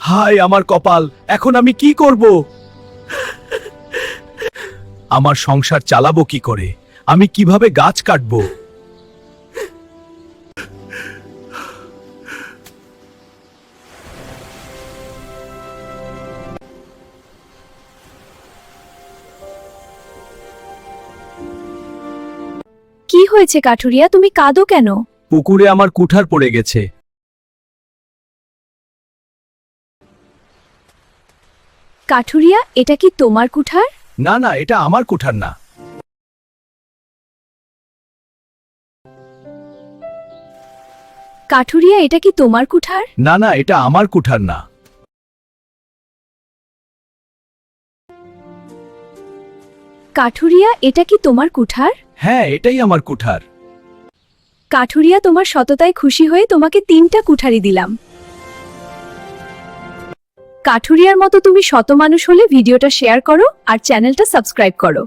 হায় আমার কপাল, এখন আমি কি করব? আমার সংসার চালাবো কি করে? আমি কিভাবে গাছ কাটবো? কি হয়েছে কাঠুরিয়া, তুমি কাঁদো কেন? পুকুরে আমার কুঠার পড়ে গেছে। কাঠুরিয়া, এটা কি তোমার কুঠার? না না, এটা আমার কুঠার না। কাঠুরিয়া, এটা কি তোমার কুঠার? না না, এটা আমার কুঠার না। কাঠুরিয়া, এটা কি তোমার কুঠার? হ্যাঁ, এটাই আমার কুঠার। কাঠুরিয়া, তোমার সততায় খুশি হয়ে তোমাকে 3টা কুঠারি দিলাম। কাঠুরিয়ার মতো তুমি শত মানুষ হলে ভিডিওটা শেয়ার করো আর চ্যানেলটা সাবস্ক্রাইব করো।